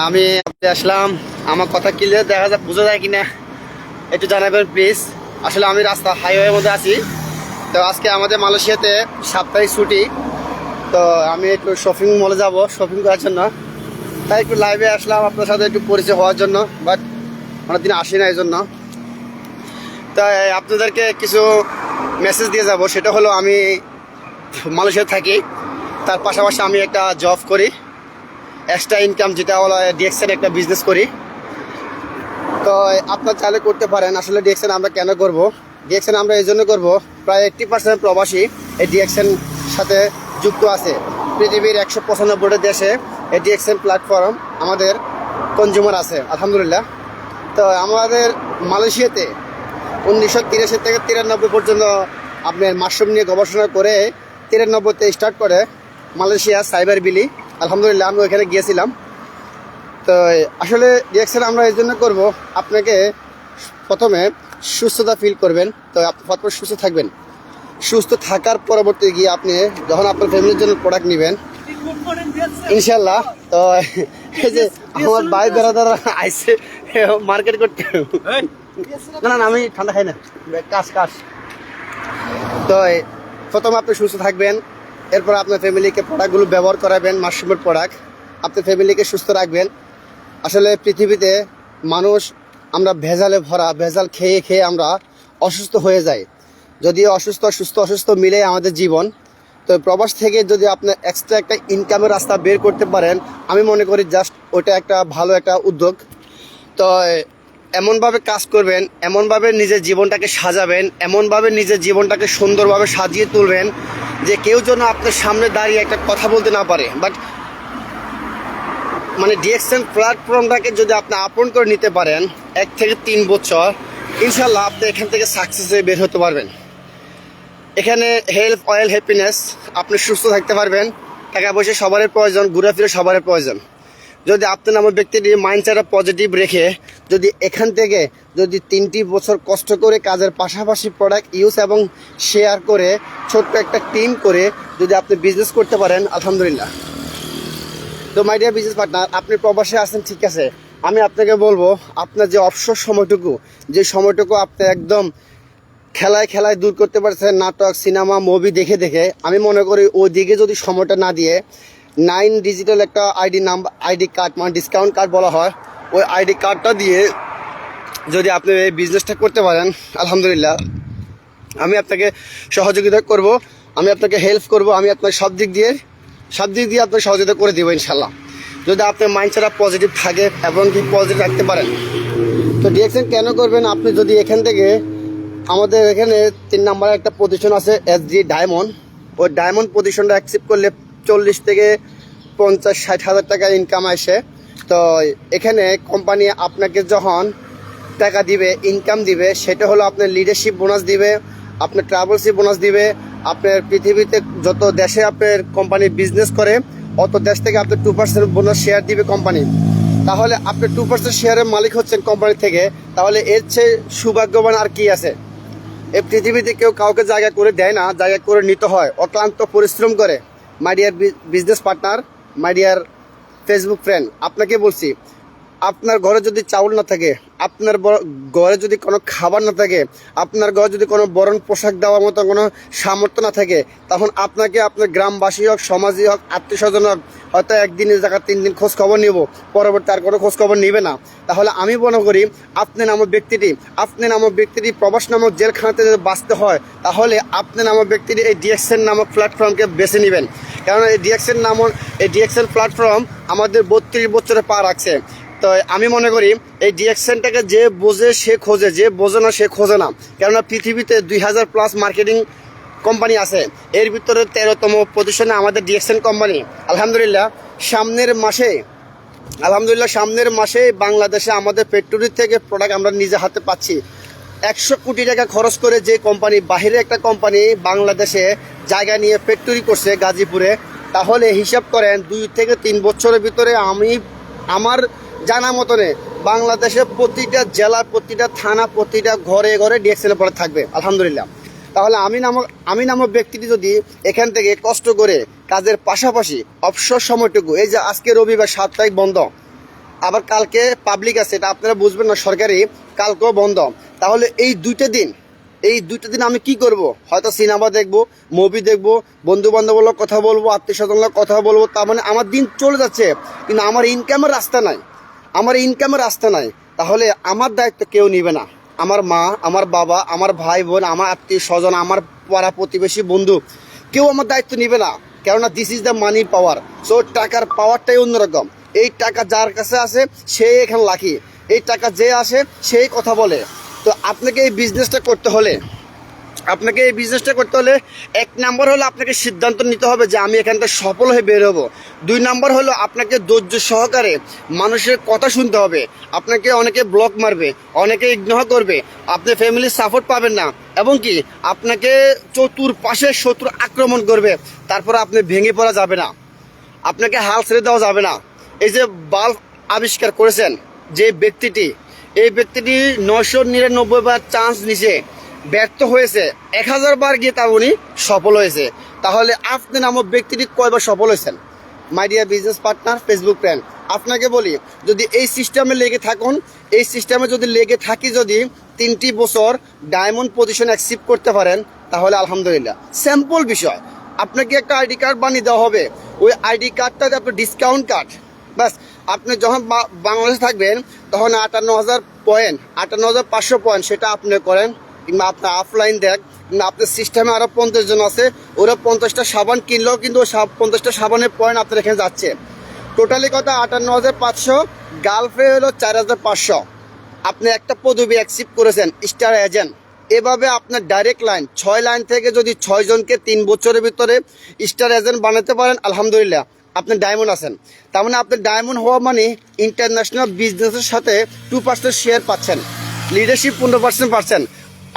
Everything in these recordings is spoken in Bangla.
আমি আসলাম। আমার কথা ক্লিয়ার দেখা যায়, বোঝা যায় কিনা একটু জানাবেন প্লিজ। আসলে আমি রাস্তা হাইওয়ের মধ্যে আছি। তো আজকে আমাদের মালয়েশিয়াতে সাপ্তাহিক ছুটি। তো আমি একটু শপিং মলে যাব শপিং করার জন্য। তাই একটু লাইভে আসলাম আপনার সাথে একটু পরিচয় হওয়ার জন্য, বাট অনেকদিন আসি না এই জন্য। তাই আপনাদেরকে কিছু মেসেজ দিয়ে যাব। সেটা হলো আমি মালয়েশিয়াতে থাকি, তার পাশাপাশি আমি একটা জব করি, এক্সট্রা ইনকাম যেটা হলো ডিএক্সের একটা বিজনেস করি। তো আপনার চাইলে করতে পারেন। আসলে ডিএক্সেন আমরা কেন করব? ডিএক্সেন আমরা এই জন্য করবো, প্রায় 80% প্রবাসী এই ডিএক্সেন সাথে যুক্ত আছে। পৃথিবীর 195টা দেশে এই ডিএক্সেন প্ল্যাটফর্ম আমাদের কনজিউমার আছে আলহামদুলিল্লাহ। তো আমাদের মালয়েশিয়াতে 1983 থেকে 93 পর্যন্ত আপনার মাশরুম নিয়ে গবেষণা করে 93তে স্টার্ট করে মালয়েশিয়া সাইবার বিলি। আলহামদুলিল্লাহ আমি ওইখানে গিয়েছিলাম। তো আসলে ডিএক্সেন আমরা এই জন্য করবো, আপনাকে প্রথমে সুস্থতা ফিল করবেন। তো আপনি প্রথমে সুস্থ থাকবেন। সুস্থ থাকার পরবর্তী গিয়ে আপনি যখন আপনার ফ্যামিলির জন্য প্রোডাক্ট নেবেন ইনশাল্লাহ। তো এই যে আমার ভাই দ্বারা আইসে মার্কেট করতে, না না আমি ঠান্ডা খাই না, কাশ। তো প্রথমে আপনি সুস্থ থাকবেন, এরপর আপনার ফ্যামিলিকে প্রোডাক্টগুলো ব্যবহার করাবেন, মাশরুমের প্রোডাক্ট আপনার ফ্যামিলিকে সুস্থ রাখবেন। আসলে পৃথিবীতে মানুষ আমরা ভেজালে ভরা, ভেজাল খেয়ে খেয়ে আমরা অসুস্থ হয়ে যাই। যদিও অসুস্থ মিলে আমাদের জীবন। তো প্রবাস থেকে যদি আপনার এক্সট্রা একটা ইনকামের রাস্তা বের করতে পারেন, আমি মনে করি জাস্ট ওটা একটা ভালো একটা উদ্যোগ। তো এমনভাবে কাজ করবেন, এমনভাবে নিজের জীবনটাকে সাজাবেন, এমনভাবে নিজের জীবনটাকে সুন্দরভাবে সাজিয়ে তুলবেন যে কেউ যেন আপনার সামনে দাঁড়িয়ে একটা কথা বলতে না পারে। বাট মানে ডিএক্সেন প্ল্যাটফর্মটাকে যদি আপনি আপন করে নিতে পারেন 1 থেকে 3 বছর, ইনশাল্লাহ আপনি এখান থেকে সাকসেস হয়ে বের হতে পারবেন। এখানে হেলথ অয়েল হ্যাপিনেস, আপনি সুস্থ থাকতে পারবেন। টাকা পয়সা সবারই প্রয়োজন, ঘোরাফেরা সবারই প্রয়োজন। যদি আপনার আমার ব্যক্তিটি মাইন্ডসেটটা পজিটিভ রেখে যদি এখান থেকে যদি 3টি বছর কষ্ট করে কাজের পাশাপাশি প্রোডাক্ট ইউজ এবং শেয়ার করে ছোট্ট একটা টিম করে যদি আপনি বিজনেস করতে পারেন আলহামদুলিল্লাহ। তো মাই ডিয়ার বিজনেস পার্টনার, আপনি প্রবাসে আছেন ঠিক আছে, আমি আপনাকে বলবো আপনার যে অবসর সময়টুকু আপনি একদম খেলায় দূর করতে পারছেন, নাটক সিনেমা মুভি দেখে দেখে, আমি মনে করি ওই দিকে যদি সময়টা না দিয়ে 9 ডিজিটাল একটা আইডি কার্ড, মানে ডিসকাউন্ট কার্ড বলা হয়, ওই আইডি কার্ডটা দিয়ে যদি আপনি এই বিজনেসটা করতে পারেন আলহামদুলিল্লাহ আমি আপনাকে সহযোগিতা করব, আমি আপনাকে হেল্প করব, আমি আপনাকে সব দিক দিয়ে আপনাকে সহযোগিতা করে দেবো ইনশাল্লাহ, যদি আপনার মাইন্ডসেটটা পজিটিভ থাকে এবং কি পজিটিভ রাখতে পারেন। তো ডিএক্সেন কেন করবেন? আপনি যদি এখান থেকে আমাদের এখানে 3 নম্বরে একটা পজিশন আছে এসজি ডায়মন্ড, ওই ডায়মন্ড পজিশনটা অ্যাকসেপ্ট করলে 40 থেকে 50-60 হাজার টাকা ইনকাম আসে। তো এখানে কোম্পানি আপনাকে যখন টাকা দিবে, ইনকাম দিবে, সেটা হলো আপনার লিডারশিপ বোনাস দিবে, আপনার ট্রাভেলশিপ বোনাস দিবে। আপনার পৃথিবীতে যত দেশে আপনার কোম্পানি বিজনেস করে অত দেশ থেকে আপনার 2% বোনাস শেয়ার দিবে কোম্পানি। তাহলে আপনি 2% শেয়ারের মালিক হচ্ছেন কোম্পানি থেকে, তাহলে এর চেয়ে সৌভাগ্যবান আর কি আছে? এই পৃথিবীতে কেউ কাউকে জায়গা করে দেয় না, জায়গা করে নিতে হয়, অক্লান্ত পরিশ্রম করে। My dear business partner, my dear Facebook friend, আপনাকে বলছি, আপনার ঘরে যদি চাউল না থাকে, আপনার ঘরে যদি কোনো খাবার না থাকে, আপনার ঘরে যদি কোনো বরণ পোশাক দেওয়ার মতো কোনো সামর্থ্য না থাকে, তখন আপনাকে আপনার গ্রামবাসী হোক, সমাজই হোক, আত্মীয় স্বজন হোক, হয়তো একদিনের জায়গা 3 দিন খোঁজ খবর নেব, পরবর্তী আর কোনো খোঁজ খবর নেবে না। তাহলে আমি মনে করি আপনি নামক ব্যক্তিটি প্রবাস নামক জেলখানাতে যদি বাঁচতে হয়, তাহলে আপনি নামক ব্যক্তিটি এই ডিএক্সেন নামক প্ল্যাটফর্মকে বেছে নেবেন। কারণ এই ডিএক্সেন প্ল্যাটফর্ম আমাদের 32 বছরে পা রাখছে। তো আমি মনে করি এই ডিএক্সেনটাকে যে বোঝে সে খোঁজে, যে বোঝে না সে খোঁজে না। কেননা পৃথিবীতে 2000+ মার্কেটিং কোম্পানি আছে, এর ভিতরে 13তম পজিশনে আমাদের ডিএক্সেন কোম্পানি। আলহামদুলিল্লাহ সামনের মাসে বাংলাদেশে আমাদের ফ্যাক্টরি থেকে প্রোডাক্ট আমরা নিজে হাতে পাচ্ছি। 100 কোটি টাকা খরচ করে যে কোম্পানি, বাহিরে একটা কোম্পানি বাংলাদেশে জায়গা নিয়ে ফ্যাক্টরি করছে গাজীপুরে, তাহলে হিসাব করেন 2 থেকে 3 বছরের ভিতরে আমার জানা মতনে বাংলাদেশে প্রতিটা জেলা, প্রতিটা থানা, প্রতিটা ঘরে ঘরে ডিএক্সেনের প্রোডাক্ট থাকবে আলহামদুলিল্লাহ। তাহলে আমি নামক ব্যক্তিটি যদি এখান থেকে কষ্ট করে কাজের পাশাপাশি অবসর সময়টুকু, এই যে আজকে রবিবার 7 তারিখ বন্ধ, আবার কালকে পাবলিক আছে, এটা আপনারা বুঝবেন না, সরকারি, কালকেও বন্ধ। তাহলে এই দুইটা দিন আমি কি করব? হয়তো সিনেমা দেখবো, মুভি দেখবো, বন্ধু বান্ধবের কথা বলবো, আত্মীয় স্বজনের কথা বলবো। তার মানে আমার দিন চলে যাচ্ছে, কিন্তু আমার ইনকামের রাস্তা নাই। তাহলে আমার দায়িত্ব কেউ নিবে না। আমার মা, আমার বাবা, আমার ভাই বোন, আমার আত্মীয় স্বজন, আমার পাড়া প্রতিবেশী, বন্ধু, কেউ আমার দায়িত্ব নিবে না। কেননা this is the money power. So টাকার পাওয়ারটাই অন্যরকম। এই টাকা যার কাছে আসে সেই এখানে লাকি, এই টাকা যে আসে সেই কথা বলে। তো আপনাকে এই বিজনেসটা করতে হলে এক নাম্বার হলো আপনাকে সিদ্ধান্ত নিতে হবে যে আমি এখান থেকে সফল হয়ে বের হবো। 2 নাম্বার হলো আপনাকে ধৈর্য সহকারে মানুষের কথা শুনতে হবে। আপনাকে অনেকে ব্লক মারবে, অনেকে ইগনোর করবে, আপনি ফ্যামিলির সাপোর্ট পাবেন না, এবং কি আপনাকে চতুর্পাশে শত্রু আক্রমণ করবে। তারপর আপনি ভেঙে পড়া যাবে না, আপনাকে হাল ছেড়ে দেওয়া যাবে না। এই যে বাল্ব আবিষ্কার করেছেন যে ব্যক্তিটি, এই ব্যক্তিটি 999 বার চান্স নিছে, ব্যর্থ হয়েছে, 1000 বার গিয়ে তা উনি সফল হয়েছে। তাহলে আপনি নামক ব্যক্তিটি কয়বার সফল হয়েছেন? My dear business partner, Facebook friend, আপনাকে বলি, যদি এই সিস্টেমে লেগে থাকুন, এই সিস্টেমে যদি লেগে থাকি, যদি 3টি বছর ডায়মন্ড পজিশন অ্যাচিভ করতে পারেন, তাহলে আলহামদুলিল্লাহ। সিম্পল বিষয়, আপনাকে একটা আইডি কার্ড বানিয়ে দেওয়া হবে। ওই আইডি কার্ডটাতে আপনার ডিসকাউন্ট কার্ড, বাস। আপনি যখন বাংলাদেশে থাকবেন তখন 58,000 পয়েন্ট, 58,500 পয়েন্ট, সেটা আপনি করেন, কিংবা আপনার অফলাইন দেখ, কিংবা আপনার সিস্টেমে আরও 50 জন আছে, ওরা 50টা সাবান কিনলেও কিন্তু 50টা সাবানের পয়েন্ট আপনার এখানে যাচ্ছে। টোটালি কথা 58,500, গালফে হলো 4,500। আপনি একটা পদবি অ্যাকসিভ করেছেন, স্টার এজেন্ট। এভাবে আপনার ডাইরেক্ট লাইন 6 লাইন থেকে যদি 6 জনকে 3 বছরের ভিতরে স্টার এজেন্ট বানাতে পারেন, আলহামদুলিল্লাহ আপনি ডায়মন্ড আছেন। তার মানে আপনি ডায়মন্ড হওয়া মানে ইন্টারন্যাশনাল বিজনেসের সাথে 2% শেয়ার পাচ্ছেন, লিডারশিপ 15% পাচ্ছেন।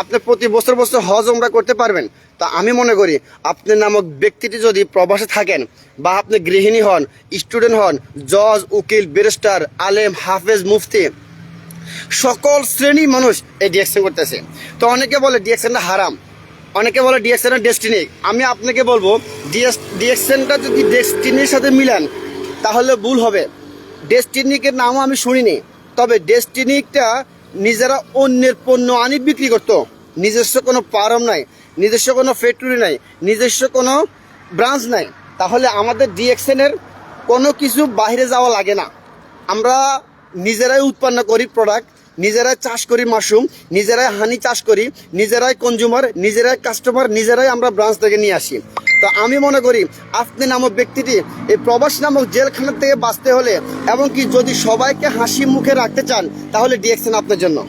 আপনি প্রতি বছর হজ ওমরা করতে পারবেন। তা আমি মনে করি আপনি নামক ব্যক্তিটি যদি প্রবাসে থাকেন, বা আপনি গৃহিণী হন, স্টুডেন্ট হন, জজ, উকিল, ব্যারিস্টার, আলেম, হাফেজ, মুফতি, সকল শ্রেণীর মানুষ এই ডিএকশন করতেছে। তো অনেকে বলে ডিএকশনটা হারাম, অনেকে বলে ডিএকশনটা ডেস্টিনি। আমি আপনাকে বলবো, ডিএকশনটা যদি ডেস্টিনির সাথে মিলান তাহলে ভুল হবে। ডেস্টিনিকে নামও আমি শুনিনি, তবে ডেস্টিনিটা নিজেরা অন্যের পণ্য আনি বিক্রি করতো, নিজস্ব কোনো ফার্ম নাই, নিজস্ব কোনো ফ্যাক্টরি নাই, নিজস্ব কোনো ব্রাঞ্চ নাই। তাহলে আমাদের ডিএকশনের কোনো কিছু বাইরে যাওয়া লাগে না। আমরা নিজেরাই উৎপন্ন করি প্রোডাক্ট, নিজেরাই চাষ করি মাশরুম, নিজেরাই হানি চাষ করি, নিজেরাই কনজিউমার, নিজেরাই কাস্টমার, নিজেরাই আমরা ব্রাঞ্চ থেকে নিয়ে আসি। তো আমি মনে করি আপনি নামক ব্যক্তিটি এই প্রবাস নামক জেলখানা থেকে বাঁচতে হলে, এবং কি যদি সবাইকে হাসি মুখে রাখতে চান, তাহলে ডিএকশন আপনার জন্য।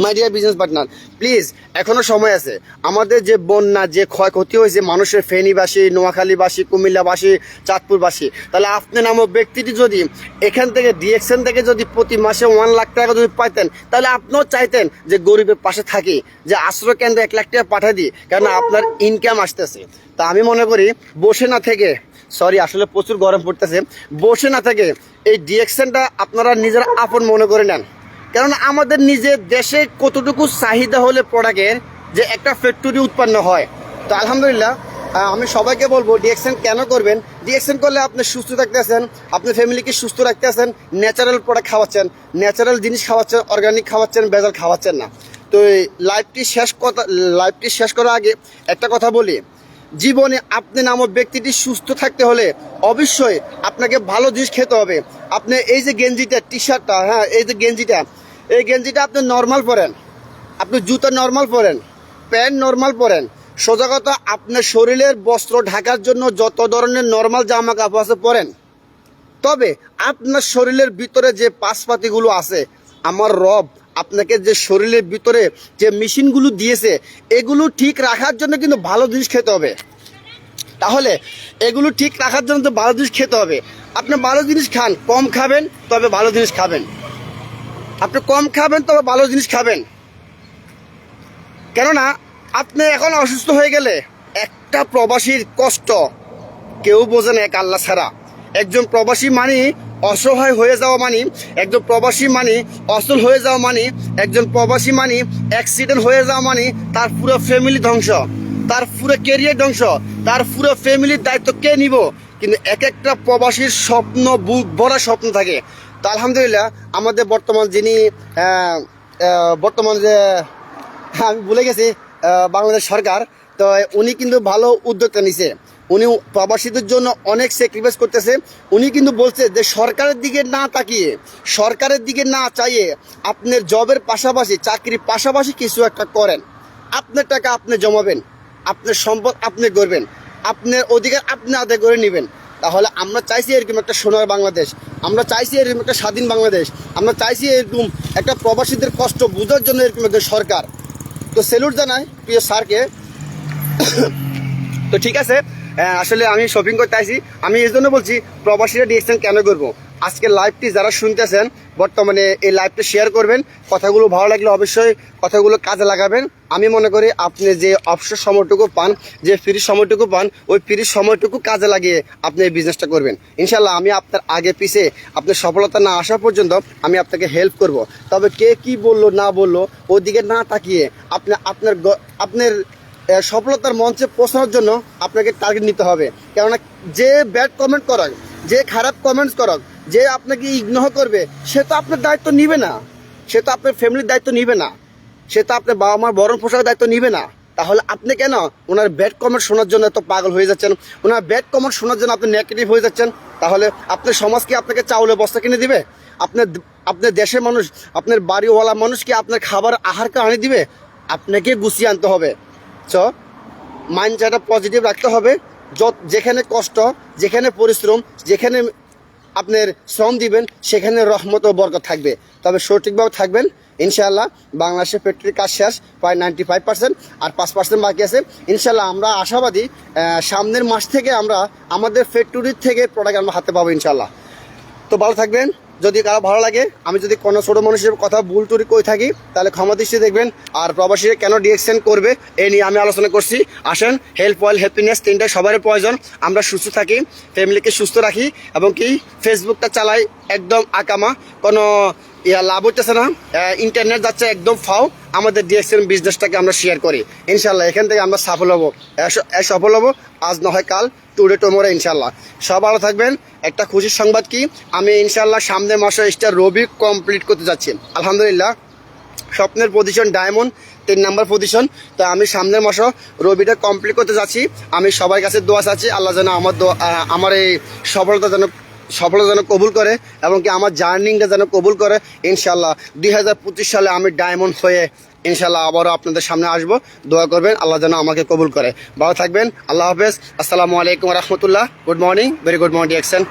My dear business partner, please এখনো সময় আছে। আমাদের যে বন্যা, যে ক্ষয়ক্ষতি হয়েছে মানুষের, ফেনীবাসী, নোয়াখালীবাসী, কুমিল্লাবাসী, চাঁদপুরবাসী, তাহলে আপনি নামক ব্যক্তিটি যদি এখান থেকে ডিএকশন থেকে যদি প্রতি মাসে 1 লাখ টাকা যদি পাইতেন, তাহলে আপনিও চাইতেন যে গরিবের পাশে থাকি, যে আশ্রয় কেন্দ্রে 1 লাখ টাকা পাঠিয়ে দিই, কারণ আপনার ইনকাম আসতেছে। তা আমি মনে করি বসে না থেকে, সরি আসলে প্রচুর গরম পড়তেছে, বসে না থেকে এই ডিএকশনটা আপনারা নিজের আপন মনে করে নেন। কারণ আমাদের নিজের দেশে কতটুকু চাহিদা হলে প্রোডাক্টের যে একটা ফ্যাক্টরি উৎপন্ন হয়। তো আলহামদুলিল্লাহ আমি সবাইকে বলবো ডিএকশন কেন করবেন। ডিএকশন করলে আপনি সুস্থ থাকতেছেন, আপনার ফ্যামিলিকে সুস্থ রাখতেছেন, ন্যাচারাল প্রোডাক্ট খাওয়াচ্ছেন, ন্যাচারাল জিনিস খাওয়াচ্ছেন, অর্গানিক খাওয়াচ্ছেন, ভেজাল খাওয়াচ্ছেন না। তো এই লাইফটি শেষ করার আগে একটা কথা বলি, জীবনে আপনি নামক ব্যক্তিটি সুস্থ থাকতে হলে অবশ্যই আপনাকে ভালো জিনিস খেতে হবে। আপনি এই যে গেঞ্জিটা, টি শার্টটা, হ্যাঁ এই যে গেঞ্জিটা, এই গেঞ্জিটা আপনি নর্মাল পরেন, আপনি জুতা নর্মাল পরেন, প্যান্ট নর্মাল পরেন। সোজা কথা, আপনার শরীরের বস্ত্র ঢাকার জন্য যত ধরনের নর্মাল জামা কাপড় আছে পরেন। তবে আপনার শরীরের ভিতরে যে পাশপাতিগুলো আছে, আমার রব আপনাকে যে শরীরের ভিতরে যে মেশিনগুলো দিয়েছে, এগুলো ঠিক রাখার জন্য কিন্তু ভালো জিনিস খেতে হবে। তাহলে এগুলো ঠিক রাখার জন্য তো ভালো জিনিস খেতে হবে। আপনি ভালো জিনিস খান, কম খাবেন তবে ভালো জিনিস খাবেন। আপনি কম খাবেন তবে ভালো জিনিস খাবেন। কেননা আপনি এখন অসুস্থ হয়ে গেলে একটা প্রবাসীর কষ্ট কেউ বোঝে না এক আল্লাহ ছাড়া। একজন প্রবাসী মানে অসহায় হয়ে যাওয়া মানে, একজন প্রবাসী মানে অসল হয়ে যাওয়া মানে, একজন প্রবাসী মানে অ্যাক্সিডেন্ট হয়ে যাওয়া মানে তার পুরো ফ্যামিলি ধ্বংস, তার পুরো ক্যারিয়ার ধ্বংস, তার পুরো ফ্যামিলির দায়িত্ব কে নিব? কিন্তু এক একটা প্রবাসীর স্বপ্ন, বুক ভরা স্বপ্ন থাকে। তো আলহামদুলিল্লাহ আমাদের বর্তমান যিনি বর্তমান যে আমি ভুলে গেছি বাংলাদেশ সরকার, তো উনি কিন্তু ভালো উদ্যোগটা নিছে। উনি প্রবাসীদের জন্য অনেক স্যাক্রিফাইস করতেছে। উনি কিন্তু বলছে যে সরকারের দিকে না তাকিয়ে, সরকারের দিকে না চাইয়ে আপনার জবের পাশাপাশি, চাকরির পাশাপাশি কিছু একটা করেন। আপনার টাকা আপনি জমাবেন, আপনার সম্পদ আপনি করবেন, আপনার অধিকার আপনি আদায় করে নেবেন। তাহলে আমরা চাইছি এরকম একটা সোনার বাংলাদেশ, আমরা চাইছি এরকম একটা স্বাধীন বাংলাদেশ, আমরা চাইছি এরকম একটা প্রবাসীদের কষ্ট বোঝার জন্য এরকম একটা সরকার। তো স্যালুট জানাই প্রিয় স্যারকে। তো ঠিক আছে, আসলে আমি শপিং করতে আসি। আমি এই জন্য বলছি প্রবাসীরা ডিএক্সএন কেন করবো। আজকে লাইভটি যারা শুনতেছেন বর্তমানে এই লাইভটি শেয়ার করবেন। কথাগুলো ভালো লাগলে অবশ্যই কথাগুলো কাজে লাগাবেন। আমি মনে করি আপনি যে অবসর সময়টুকু পান, যে ফ্রি সময়টুকু পান, ওই ফ্রি সময়টুকু কাজে লাগিয়ে আপনি এই বিজনেসটা করবেন। ইনশাল্লাহ আমি আপনার আগে পিছে আপনার সফলতা না আসা পর্যন্ত আমি আপনাকে হেল্প করব। তবে কে কি বললো না বললো ওদিকে না তাকিয়ে আপনি আপনার সফলতার মঞ্চে পৌঁছানোর জন্য আপনাকে টার্গেট নিতে হবে। কেননা যে ব্যাড কমেন্ট করক, যে খারাপ কমেন্টস করক, যে আপনাকে ইগনোর করবে, সে তো আপনার দায়িত্ব নিবে না, সে তো আপনার ফ্যামিলির দায়িত্ব নিবে না, সে তো আপনার বাবা মার বরণ পোষার দায়িত্ব নিবে না। তাহলে আপনি কেন ওনার ব্যাড কমেন্ট শোনার জন্য এত পাগল হয়ে যাচ্ছেন? ওনার ব্যাড কমেন্ট শোনার জন্য আপনি নেগেটিভ হয়ে যাচ্ছেন। তাহলে আপনার সমাজ কি আপনাকে চাউলের বস্তা কিনে দিবে? আপনার দেশের মানুষ, আপনার বাড়িওয়ালা মানুষ কি আপনার খাবার আহারকে আনি দিবে? আপনাকে গুছিয়ে আনতে হবে। সো মাইন্ডটা পজিটিভ রাখতে হবে। যেখানে কষ্ট, যেখানে পরিশ্রম, যেখানে আপনার শ্রম দিবেন, সেখানে রহমত ও বরকত থাকবে। তবে সঠিকভাবে থাকবেন। ইনশাআল্লাহ বাংলাদেশের ফ্যাক্টরির কাজ শেষ, প্রায় 95%, আর 5% বাকি আছে। ইনশাআল্লাহ আমরা আশাবাদী সামনের মাস থেকে আমরা আমাদের ফ্যাক্টরির থেকে প্রোডাক্ট আমরা হাতে পাবো ইনশাআল্লাহ। তো ভালো থাকবেন। যদি কারো ভালো লাগে, আমি যদি কোনো ছোটো মানুষের কথা ভুল টুরি করে থাকি তাহলে ক্ষমা দৃষ্টি দেখবেন। আর প্রবাসীরা কেন ডিএক্সএন করবে এই নিয়ে আমি আলোচনা করছি। আসেন, হেল্প ওয়েল হ্যাপিনেস তিনটাই সবারই প্রয়োজন। আমরা সুস্থ থাকি, ফ্যামিলিকে সুস্থ রাখি, এবং কি ফেসবুকটা চালাই একদম আকামা, কোনো লাভ হচ্ছে না, ইন্টারনেট যাচ্ছে একদম ফাও। আমাদের ডিএক্সএন বিজনেসটাকে আমরা শেয়ার করি। ইনশাল্লাহ এখান থেকে আমরা সফল হবো, সফল হবো আজ না হয় কাল, টুডে টুমোরো ইনশাল্লাহ। সব ভালো থাকবেন। একটা খুশির সংবাদ কি, আমি ইনশাল্লাহ সামনের মাসে স্টার রবি কমপ্লিট করতে যাচ্ছি আলহামদুলিল্লাহ। স্বপ্নের পজিশন ডায়মন্ড 3 নম্বর পজিশন। তো আমি সামনের মাসে রবিটা কমপ্লিট করতে যাচ্ছি। আমি সবার কাছে দোয়া চাচ্ছি আল্লাহ যেন আমার এই সফলতা যেন কবুল করে, এবং কি আমার জার্নিংটা যেন কবুল করে। ইনশাল্লাহ 2025 সালে আমি ডায়মন্ড হয়ে ইনশাল্লাহ আবারও আপনাদের সামনে আসবো। দোয়া করবেন আল্লাহ যেন আমাকে কবুল করে। ভালো থাকবেন। আল্লাহ হাফেজ। আসসালামু আলাইকুম রহমতুল্লাহ। Good morning, very good morning DXN.